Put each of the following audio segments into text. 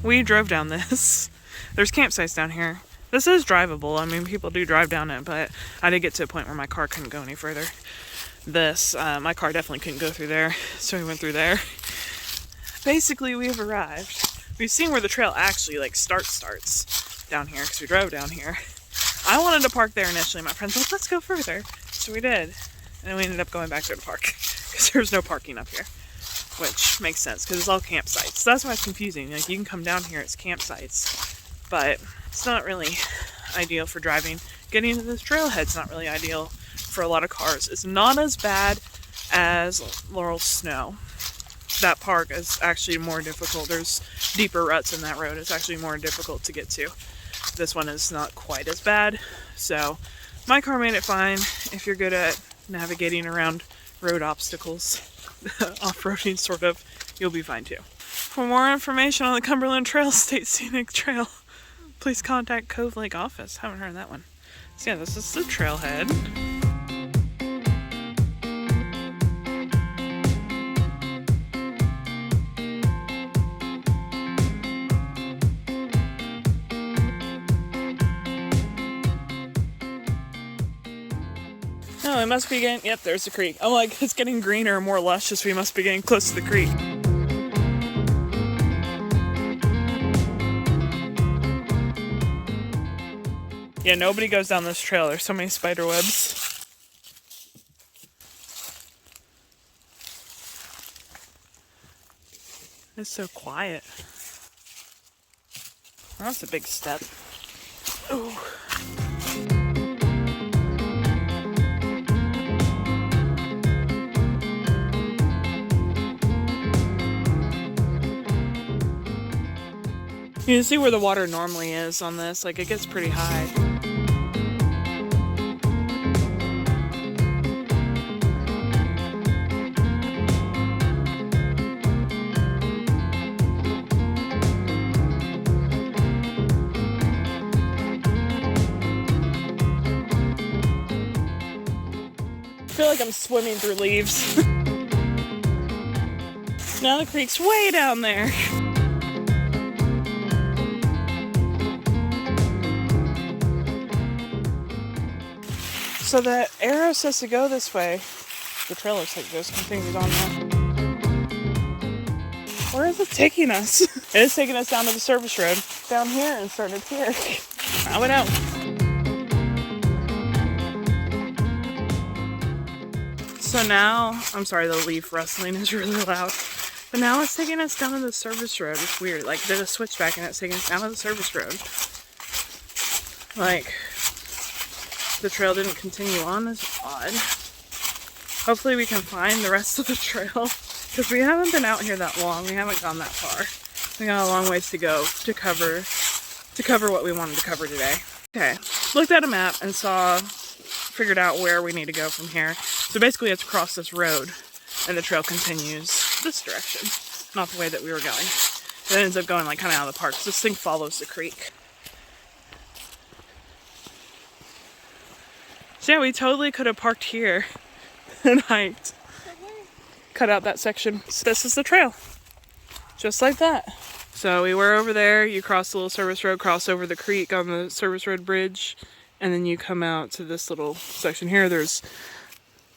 we drove down this. There's campsites down here. This is drivable. I mean, people do drive down it, but I did get to a point where my car couldn't go any further. My car definitely couldn't go through there, so we went through there. Basically, we have arrived. We've seen where the trail actually like starts down here, because we drove down here. I wanted to park there initially. My friends were like, let's go further. So we did. And then we ended up going back to the park, because there's no parking up here. Which makes sense, because it's all campsites. So that's why it's confusing. Like, you can come down here, it's campsites. But it's not really ideal for driving. Getting into this trailhead's not really ideal for a lot of cars. It's not as bad as Laurel Snow. That park is actually more difficult. There's deeper ruts in that road. It's actually more difficult to get to. This one is not quite as bad. So my car made it fine. If you're good at navigating around road obstacles, off-roading sort of, you'll be fine too. For more information on the Cumberland Trail State Scenic Trail, please contact Cove Lake office. Haven't heard of that one. So yeah, this is the trailhead. Oh, it must be getting, yep, there's the creek. I'm like, it's getting greener and more luscious. We must be getting close to the creek. Yeah, nobody goes down this trail. There's so many spider webs. It's so quiet. Well, that's a big step. Ooh. You can see where the water normally is on this. Like, it gets pretty high. I feel like I'm swimming through leaves. Now the creek's way down there. So the arrow says to go this way. The trail looks like this continues on now. Where is it taking us? It is taking us down to the service road. Down here and started here. I went out. So now, I'm sorry, the leaf rustling is really loud. But now it's taking us down to the service road. It's weird. Like, there's a switchback and it's taking us down to the service road. Like, the trail didn't continue on is odd. Hopefully we can find the rest of the trail, because we haven't been out here that long. We haven't gone that far. We got a long ways to go to cover what we wanted to cover today. Okay, looked at a map and figured out where we need to go from here. So basically it's across this road and the trail continues this direction, not the way that we were going. It ends up going like kind of out of the park. So this thing follows the creek. So yeah, we totally could have parked here and hiked. Cut out that section. So this is the trail. Just like that. So we were over there, you cross the little service road, cross over the creek on the service road bridge, and then you come out to this little section here. There's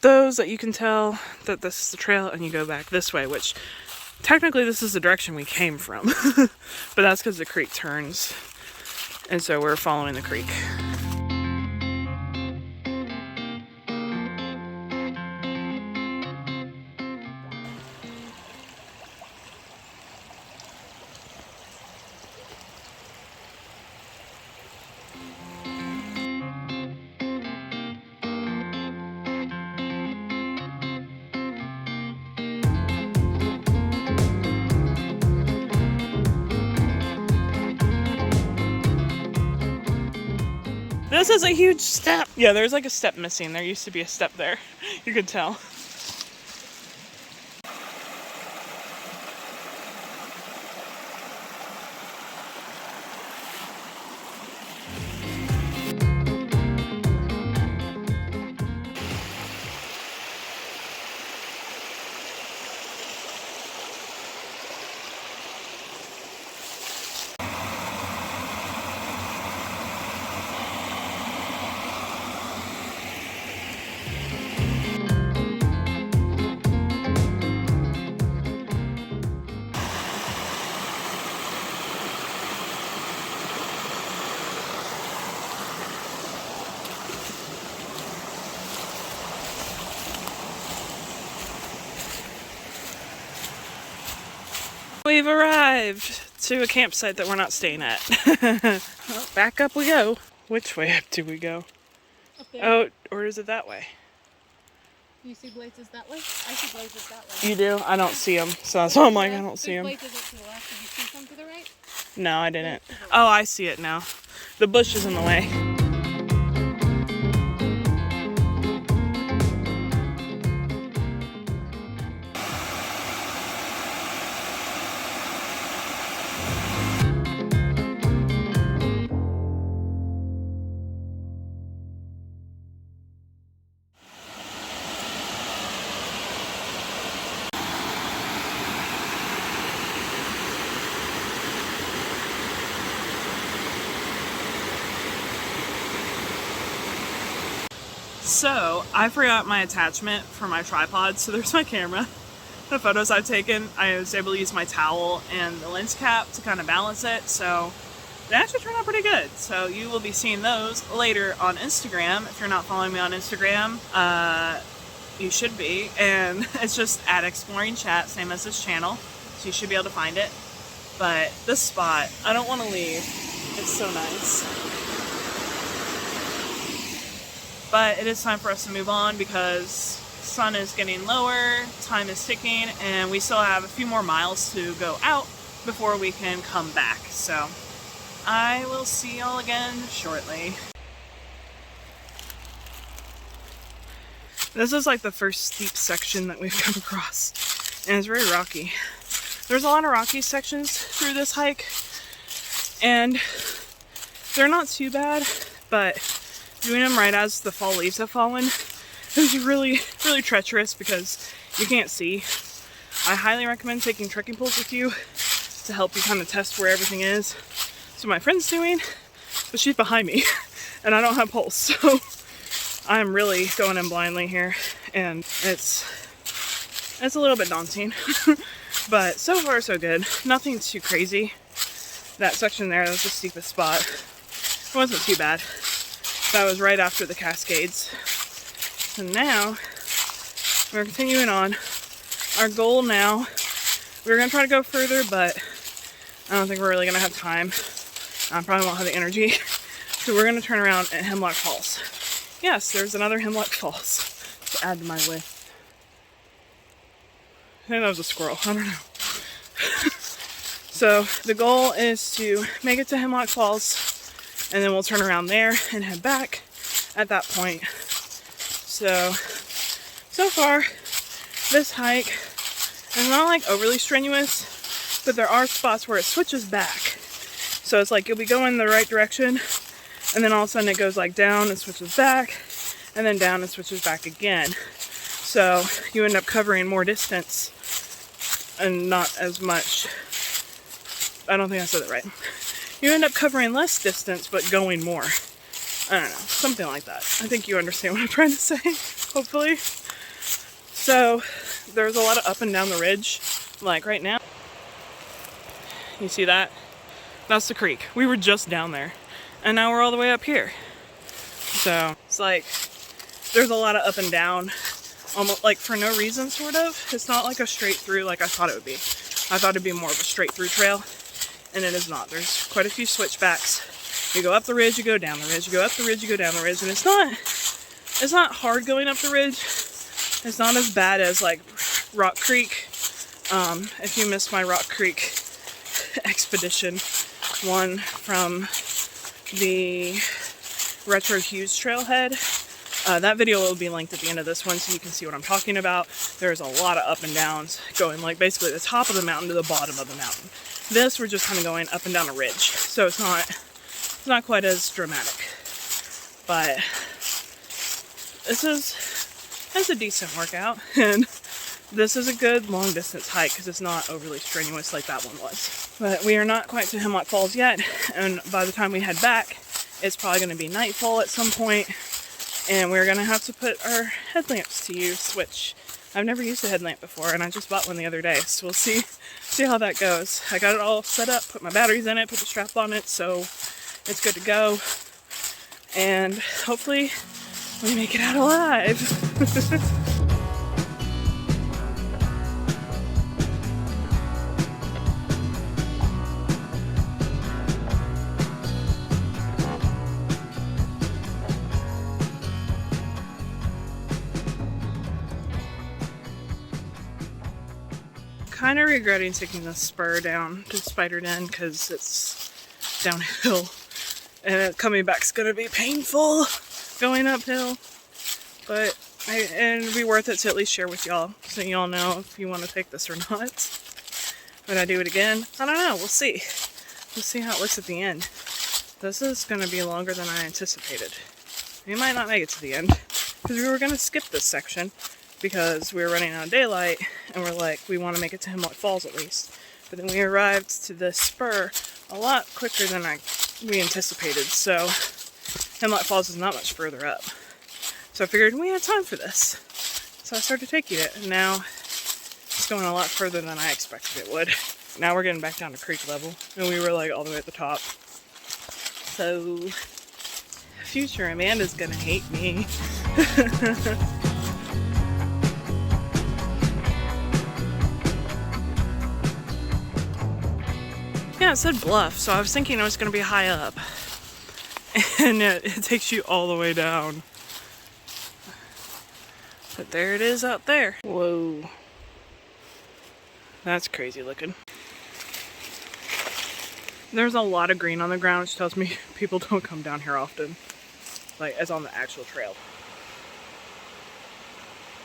those that you can tell that this is the trail, and you go back this way, which technically this is the direction we came from. But that's because the creek turns. And so we're following the creek. This is a huge step. Yeah, there's like a step missing. There used to be a step there. You could tell. We've arrived to a campsite that we're not staying at. Well, back up we go. Which way up do we go? Up there. Oh, or is it that way? Do you see blazes that way? I see blazes that way. You do? I don't see them, so that's why I'm like, I don't see them. Blazes up to the left. Did you see some to the right? No, I didn't. Oh, I see it now. The bush is in the way. So, I forgot my attachment for my tripod, so there's my camera. The photos I've taken, I was able to use my towel and the lens cap to kind of balance it, so they actually turned out pretty good. So you will be seeing those later on Instagram. If you're not following me on Instagram, you should be, and it's just at Exploring Chatt, same as this channel, so you should be able to find it. But this spot, I don't want to leave. It's so nice. But it is time for us to move on because sun is getting lower, time is ticking, and we still have a few more miles to go out before we can come back. So I will see y'all again shortly. This is like the first steep section that we've come across, and it's very rocky. There's a lot of rocky sections through this hike, and they're not too bad, but doing them right as the fall leaves have fallen is really, really treacherous because you can't see. I highly recommend taking trekking poles with you to help you kind of test where everything is. So my friend's doing, but she's behind me and I don't have poles, so I'm really going in blindly here, and it's a little bit daunting. But so far so good. Nothing too crazy. That section there, that was the steepest spot. It wasn't too bad. That was right after the Cascades. And now, we're continuing on. Our goal now, we were going to try to go further, but I don't think we're really going to have time. I probably won't have the energy. So we're going to turn around at Hemlock Falls. Yes, there's another Hemlock Falls to add to my list. I think that was a squirrel. I don't know. So the goal is to make it to Hemlock Falls, and then we'll turn around there and head back at that point. So far, this hike is not like overly strenuous, but there are spots where it switches back. So it's like you'll be going the right direction, and then all of a sudden it goes like down and switches back, and then down and switches back again. So you end up covering more distance and not as much. I don't think I said it right. You end up covering less distance, but going more. I don't know, something like that. I think you understand what I'm trying to say, hopefully. So, there's a lot of up and down the ridge. Like right now, you see that? That's the creek. We were just down there, and now we're all the way up here. So, it's like, there's a lot of up and down, almost like for no reason, sort of. It's not like a straight through like I thought it would be. I thought it'd be more of a straight through trail. And it is not. There's quite a few switchbacks. You go up the ridge, you go down the ridge, you go up the ridge, you go down the ridge, and it's not hard going up the ridge. It's not as bad as like Rock Creek. If you missed my Rock Creek expedition one from the Retro Hughes trailhead, that video will be linked at the end of this one so you can see what I'm talking about. There's a lot of up and downs going like basically the top of the mountain to the bottom of the mountain. This, we're just kind of going up and down a ridge, so it's not quite as dramatic. But it's a decent workout, and this is a good long distance hike because it's not overly strenuous like that one was. But we are not quite to Hemlock Falls yet, and by the time we head back, it's probably going to be nightfall at some point, and we're going to have to put our headlamps to use, which I've never used a headlamp before, and I just bought one the other day, so we'll see how that goes. I got it all set up, put my batteries in it, put the strap on it, so it's good to go. And hopefully we make it out alive. kind of regretting taking the spur down to Spider Den because it's downhill and coming back's gonna be painful going uphill, but it'd be worth it to at least share with y'all so y'all know if you want to take this or not. Would I do it again? I don't know. We'll see. We'll see how it looks at the end. This is going to be longer than I anticipated. We might not make it to the end because we were going to skip this section because we were running out of daylight and we're like, we want to make it to Hemlock Falls at least. But then we arrived to the spur a lot quicker than we anticipated. So Hemlock Falls is not much further up. So I figured we had time for this. So I started taking it, and now it's going a lot further than I expected it would. Now we're getting back down to creek level, and we were like all the way at the top. So, future Amanda's gonna hate me. Yeah, it said bluff, so I was thinking it was gonna be high up. And it takes you all the way down. But there it is out there. Whoa. That's crazy looking. There's a lot of green on the ground, which tells me people don't come down here often. Like, as on the actual trail.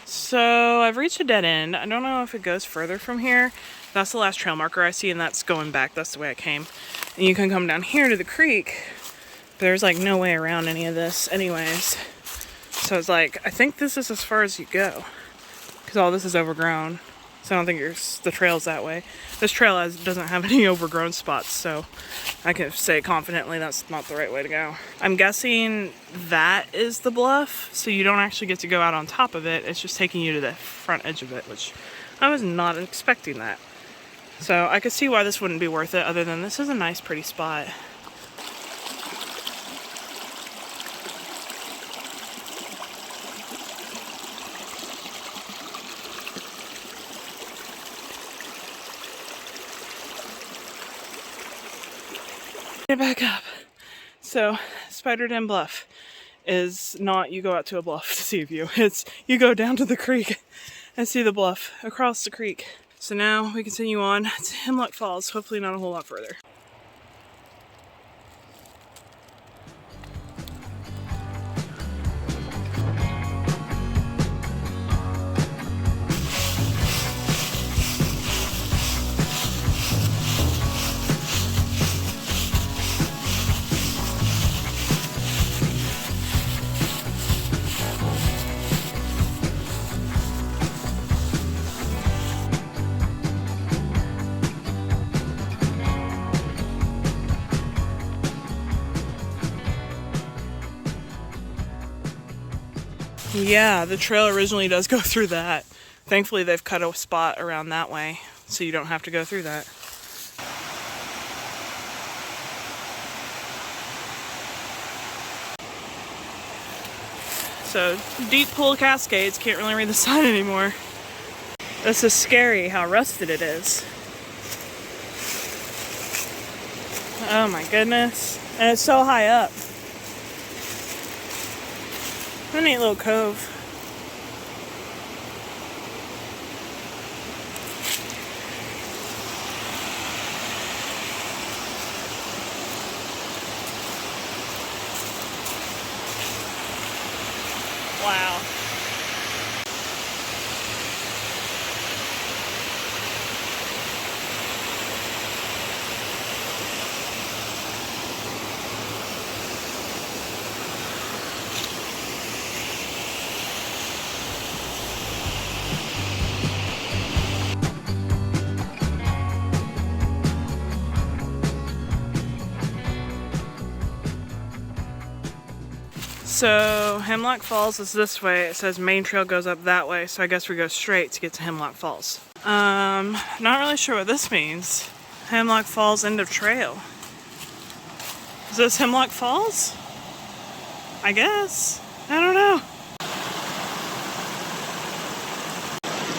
So, I've reached a dead end. I don't know if it goes further from here. That's the last trail marker I see, and that's going back. That's the way I came. And you can come down here to the creek. But there's like no way around any of this anyways. So it's like, I think this is as far as you go. Because all this is overgrown. So I don't think the trail's that way. This trail doesn't have any overgrown spots, so I can say confidently that's not the right way to go. I'm guessing that is the bluff, so you don't actually get to go out on top of it. It's just taking you to the front edge of it, which I was not expecting that. So I could see why this wouldn't be worth it, other than this is a nice, pretty spot. Get back up. So, Spider Den Bluff is not you go out to a bluff to see a view. It's you go down to the creek and see the bluff across the creek. So now we continue on to Hemlock Falls, hopefully not a whole lot further. Yeah, the trail originally does go through that. Thankfully, they've cut a spot around that way, so you don't have to go through that. So, deep pool cascades, can't really read the sign anymore. This is scary how rusted it is. Oh my goodness. And it's so high up. A neat little cove. Wow. So Hemlock Falls is this way. It says main trail goes up that way, so I guess we go straight to get to Hemlock Falls. Not really sure what this means. Hemlock Falls end of trail. Is this Hemlock Falls? I guess. I don't know.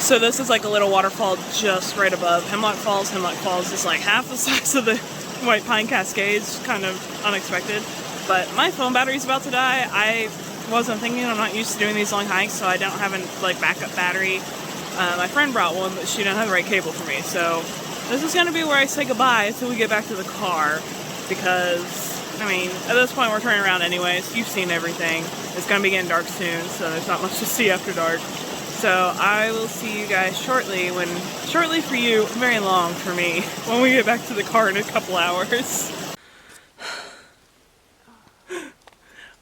So this is like a little waterfall just right above Hemlock Falls. Hemlock Falls is like half the size of the White Pine Cascades, kind of unexpected. But my phone battery's about to die. I wasn't thinking, I'm not used to doing these long hikes, so I don't have a backup battery My friend brought one, but she didn't have the right cable for me. So this is going to be where I say goodbye until we get back to the car, because, I mean, at this point we're turning around anyways. You've seen everything. It's going to be getting dark soon, so there's not much to see after dark. So I will see you guys shortly for you, very long for me, when we get back to the car in a couple hours.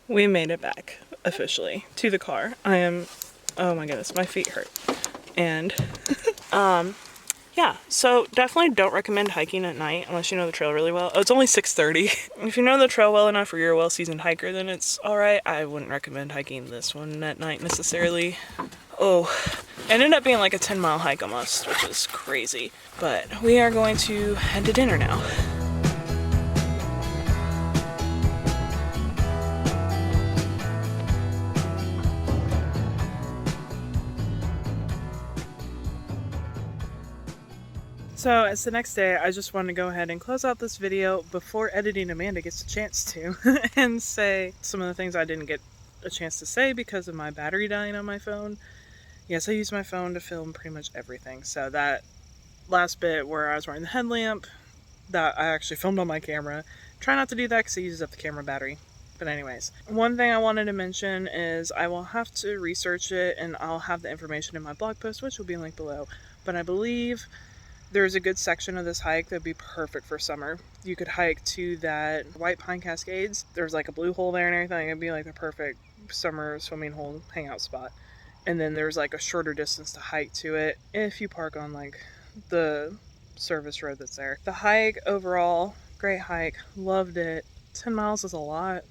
We made it back, officially, to the car. Oh my goodness, my feet hurt. And, yeah, so definitely don't recommend hiking at night unless you know the trail really well. Oh, it's only 6:30. If you know the trail well enough or you're a well-seasoned hiker, then it's alright. I wouldn't recommend hiking this one at night necessarily. Oh, it ended up being like a 10-mile hike almost, which is crazy. But we are going to head to dinner now. So it's the next day. I just wanted to go ahead and close out this video before editing Amanda gets a chance to and say some of the things I didn't get a chance to say because of my battery dying on my phone. Yes, I use my phone to film pretty much everything. So that last bit where I was wearing the headlamp, that I actually filmed on my camera. Try not to do that because it uses up the camera battery. But anyways, one thing I wanted to mention is I will have to research it and I'll have the information in my blog post, which will be linked below. But I believe there's a good section of this hike that'd be perfect for summer. You could hike to that White Pine Cascades. There's like a blue hole there and everything. It'd be like the perfect summer swimming hole hangout spot. And then there's like a shorter distance to hike to it if you park on like the service road that's there. The hike overall, great hike. Loved it. 10 miles is a lot.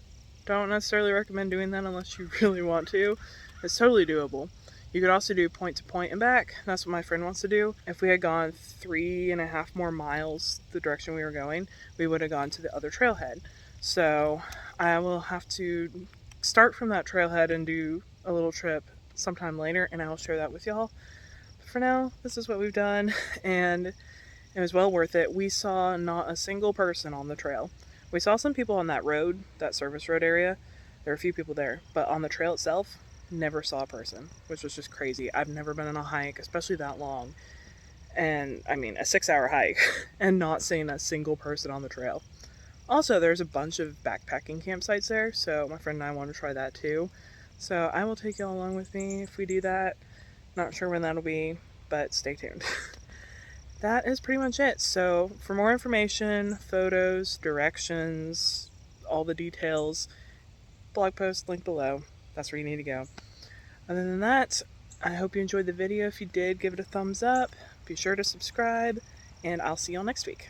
Don't necessarily recommend doing that unless you really want to. It's totally doable. You could also do point to point and back. That's what my friend wants to do. If we had gone 3.5 more miles the direction we were going, we would have gone to the other trailhead. So I will have to start from that trailhead and do a little trip sometime later, and I will share that with y'all. For now, this is what we've done, and it was well worth it. We saw not a single person on the trail. We saw some people on that road, that service road area. There were a few people there, but on the trail itself, never saw a person, which was just crazy. I've never been on a hike, especially that long, and I mean a 6-hour hike, and not seeing a single person on the trail. Also, there's a bunch of backpacking campsites there, so my friend and I want to try that too. So I will take y'all along with me if we do that. Not sure when that'll be, but stay tuned. That is pretty much it. So for more information, photos, directions, all the details, blog post link below. That's where you need to go. Other than that, I hope you enjoyed the video. If you did, give it a thumbs up. Be sure to subscribe, and I'll see y'all next week.